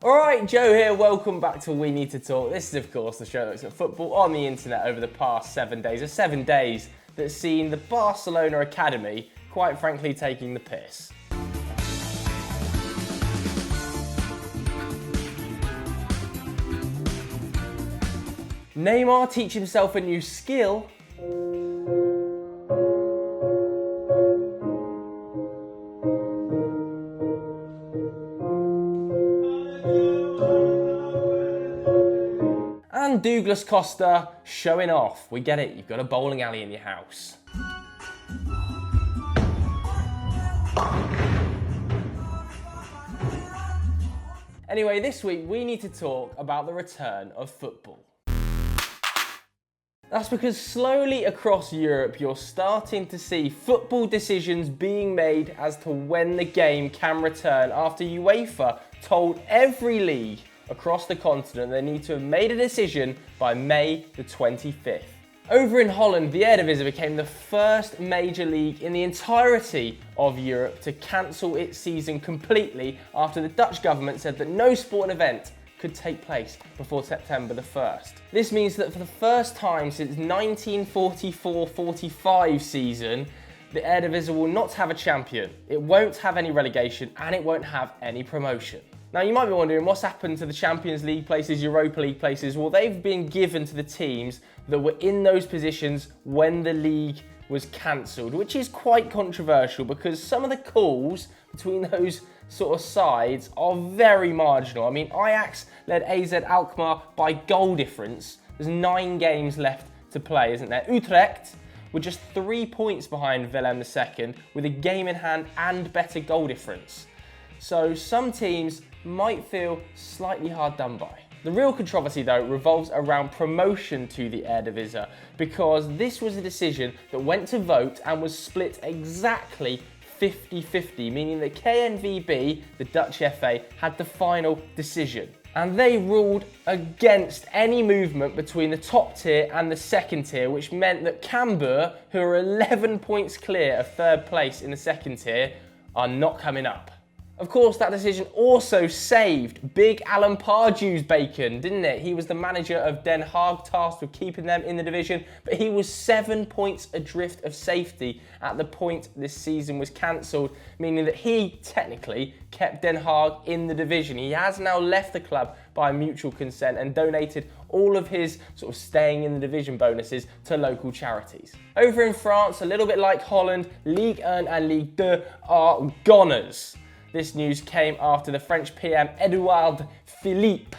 Alright, Joe here, welcome back to We Need to Talk. This is of course the show that looks at football on the internet over the past 7 days. 7 days that's seen the Barcelona Academy, quite frankly, taking the piss. Neymar teach himself a new skill. And Douglas Costa showing off. We get it, you've got a bowling alley in your house. Anyway, this week we need to talk about the return of football. That's because slowly across Europe you're starting to see football decisions being made as to when the game can return after UEFA told every league across the continent they need to have made a decision by May the 25th. Over in Holland, the Eredivisie became the first major league in the entirety of Europe to cancel its season completely after the Dutch government said that no sporting event could take place before September the 1st. This means that for the first time since 1944-45 season, the Eredivisie will not have a champion, it won't have any relegation, and it won't have any promotion. Now you might be wondering what's happened to the Champions League places, Europa League places. Well, they've been given to the teams that were in those positions when the league was cancelled, which is quite controversial because some of the calls between those sort of sides are very marginal. I mean, Ajax led AZ Alkmaar by goal difference. There's 9 games left to play, isn't there? Utrecht were just 3 points behind Willem II with a game in hand and better goal difference. So some teams might feel slightly hard done by. The real controversy though revolves around promotion to the Eredivisie because this was a decision that went to vote and was split exactly 50-50, meaning that KNVB, the Dutch FA, had the final decision. And they ruled against any movement between the top tier and the second tier, which meant that Cambuur, who are 11 points clear of third place in the second tier, are not coming up. Of course, that decision also saved big Alan Pardew's bacon, didn't it? He was the manager of Den Haag, tasked with keeping them in the division, but he was 7 points adrift of safety at the point this season was cancelled, meaning that he technically kept Den Haag in the division. He has now left the club by mutual consent and donated all of his sort of staying in the division bonuses to local charities. Over in France, a little bit like Holland, Ligue 1 and Ligue 2 are goners. This news came after the French PM Edouard Philippe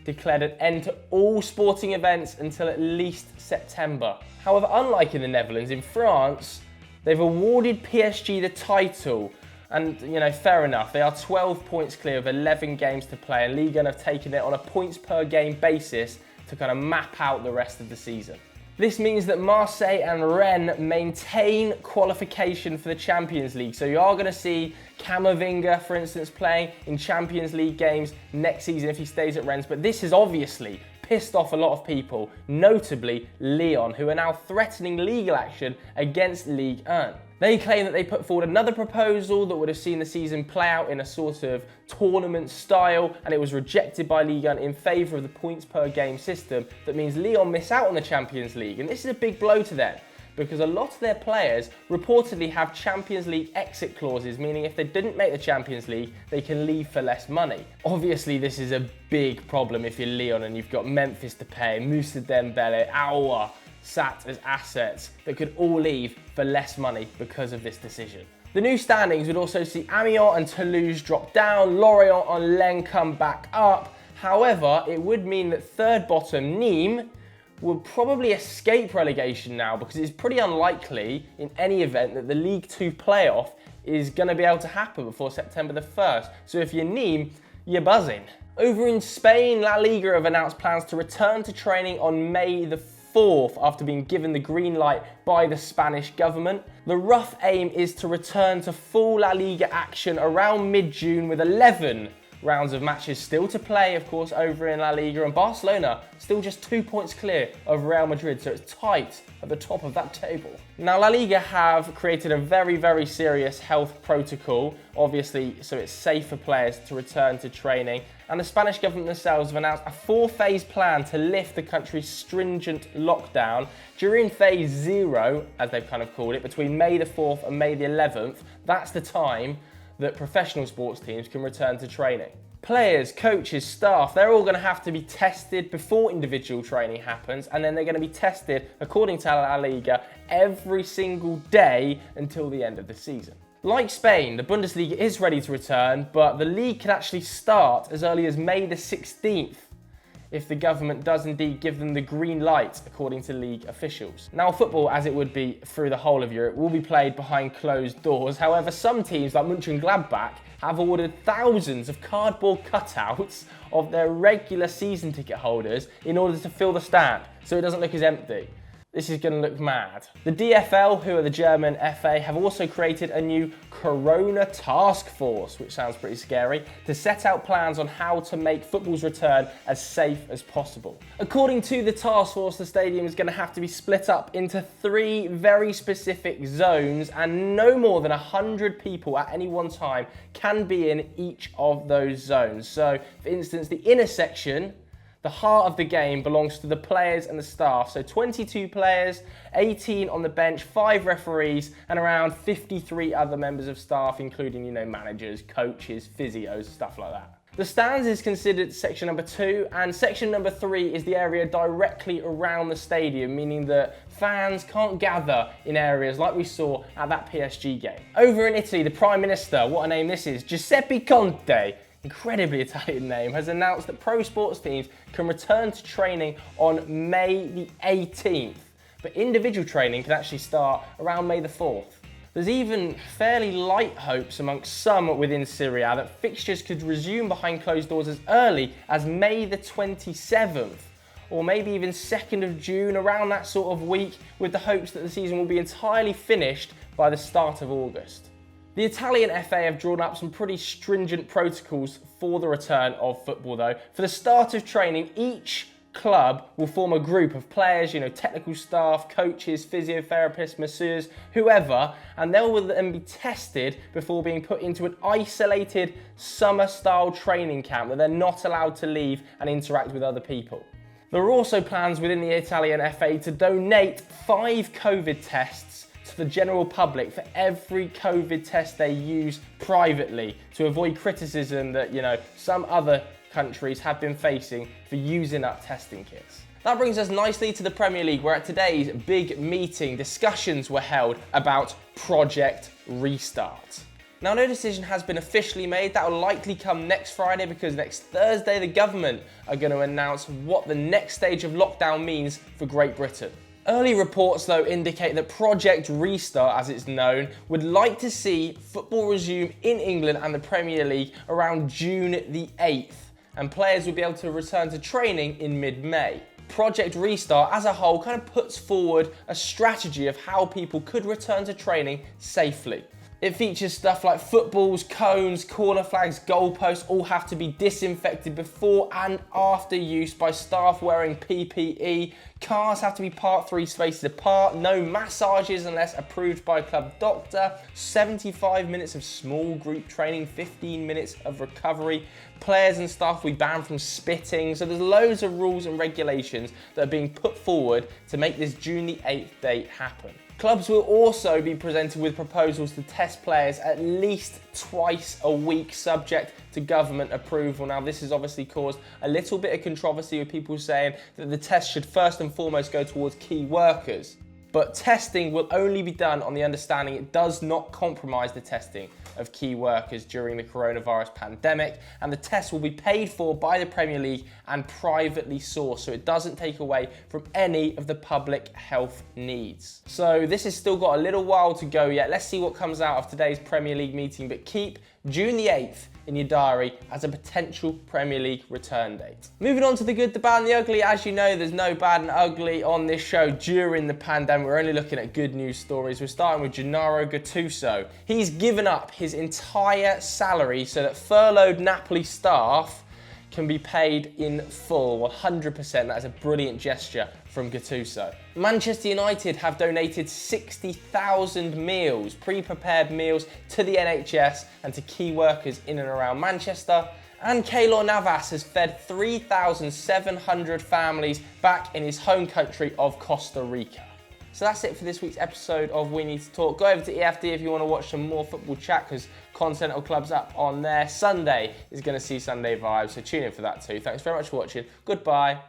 declared an end to all sporting events until at least September. However, unlike in the Netherlands, in France, they've awarded PSG the title. And, fair enough, they are 12 points clear of 11 games to play, and Liga have taken it on a points per game basis to kind of map out the rest of the season. This means that Marseille and Rennes maintain qualification for the Champions League. So you are going to see Camavinga, for instance, playing in Champions League games next season if he stays at Rennes. But this has obviously pissed off a lot of people, notably Lyon, who are now threatening legal action against Ligue 1. They claim that they put forward another proposal that would have seen the season play out in a sort of tournament style, and it was rejected by Ligue 1 in favour of the points per game system. That means Lyon miss out on the Champions League, and this is a big blow to them because a lot of their players reportedly have Champions League exit clauses, meaning if they didn't make the Champions League, they can leave for less money. Obviously, this is a big problem if you're Lyon and you've got Memphis to pay, Moussa Dembele, Aouar sat as assets that could all leave for less money because of this decision. The new standings would also see Amiens and Toulouse drop down, Lorient and Lens come back up. However, it would mean that third bottom Nîmes will probably escape relegation now because it's pretty unlikely in any event that the League 2 playoff is going to be able to happen before September the 1st. So if you're Nîmes, you're buzzing. Over in Spain, La Liga have announced plans to return to training on May the 4th after being given the green light by the Spanish government. The rough aim is to return to full La Liga action around mid-June with 11 rounds of matches still to play, of course, over in La Liga, and Barcelona still just 2 points clear of Real Madrid, so it's tight at the top of that table. Now, La Liga have created a very, very serious health protocol, obviously, so it's safe for players to return to training, and the Spanish government themselves have announced a 4-phase plan to lift the country's stringent lockdown. During phase 0, as they've kind of called it, between May the 4th and May the 11th, that's the time that professional sports teams can return to training. Players, coaches, staff, they're all going to have to be tested before individual training happens, and then they're going to be tested, according to La Liga, every single day until the end of the season. Like Spain, the Bundesliga is ready to return, but the league can actually start as early as May the 16th if the government does indeed give them the green light, according to league officials. Now, football, as it would be through the whole of Europe, will be played behind closed doors. However, some teams like Mönchengladbach have ordered thousands of cardboard cutouts of their regular season ticket holders in order to fill the stand, so it doesn't look as empty. This is going to look mad. The DFL, who are the German FA, have also created a new Corona Task Force, which sounds pretty scary, to set out plans on how to make football's return as safe as possible. According to the task force, the stadium is going to have to be split up into 3 very specific zones, and no more than 100 people at any one time can be in each of those zones. So, for instance, the inner section, the heart of the game, belongs to the players and the staff. So 22 players, 18 on the bench, 5 referees, and around 53 other members of staff, including, managers, coaches, physios, stuff like that. The stands is considered section number 2, and section number 3 is the area directly around the stadium, meaning that fans can't gather in areas like we saw at that PSG game. Over in Italy, the Prime Minister, what a name this is, Giuseppe Conte, incredibly Italian name, has announced that pro sports teams can return to training on May the 18th, but individual training can actually start around May the 4th. There's even fairly light hopes amongst some within Serie A that fixtures could resume behind closed doors as early as May the 27th, or maybe even 2nd of June, around that sort of week, with the hopes that the season will be entirely finished by the start of August. The Italian FA have drawn up some pretty stringent protocols for the return of football though. For the start of training, each club will form a group of players, technical staff, coaches, physiotherapists, masseurs, whoever, and they will then be tested before being put into an isolated summer-style training camp that they're not allowed to leave and interact with other people. There are also plans within the Italian FA to donate 5 COVID tests to the general public for every COVID test they use privately, to avoid criticism that, some other countries have been facing for using up testing kits. That brings us nicely to the Premier League, where at today's big meeting, discussions were held about Project Restart. Now, no decision has been officially made. That will likely come next Friday, because next Thursday the government are going to announce what the next stage of lockdown means for Great Britain. Early reports, though, indicate that Project Restart, as it's known, would like to see football resume in England and the Premier League around June the 8th, and players would be able to return to training in mid-May. Project Restart as a whole kind of puts forward a strategy of how people could return to training safely. It features stuff like footballs, cones, corner flags, goalposts all have to be disinfected before and after use by staff wearing PPE. Cars have to be parked 3 spaces apart. No massages unless approved by a club doctor. 75 minutes of small group training, 15 minutes of recovery. Players and staff will be banned from spitting. So there's loads of rules and regulations that are being put forward to make this June the 8th date happen. Clubs will also be presented with proposals to test players at least twice a week, subject to government approval. Now, this has obviously caused a little bit of controversy, with people saying that the test should first and foremost go towards key workers. But testing will only be done on the understanding it does not compromise the testing of key workers during the coronavirus pandemic, and the test will be paid for by the Premier League and privately sourced, so it doesn't take away from any of the public health needs. So this has still got a little while to go yet. Let's see what comes out of today's Premier League meeting, but keep June the 8th in your diary as a potential Premier League return date. Moving on to the good, the bad and the ugly. As you know, there's no bad and ugly on this show during the pandemic. We're only looking at good news stories. We're starting with Gennaro Gattuso. He's given up his his entire salary so that furloughed Napoli staff can be paid in full, 100%. That is a brilliant gesture from Gattuso. Manchester United have donated 60,000 meals, pre-prepared meals, to the NHS and to key workers in and around Manchester. And Keylor Navas has fed 3,700 families back in his home country of Costa Rica. So that's it for this week's episode of We Need to Talk. Go over to EFD if you want to watch some more football chat, because Continental Club's up on there. Sunday is going to see Sunday vibes, so tune in for that too. Thanks very much for watching. Goodbye.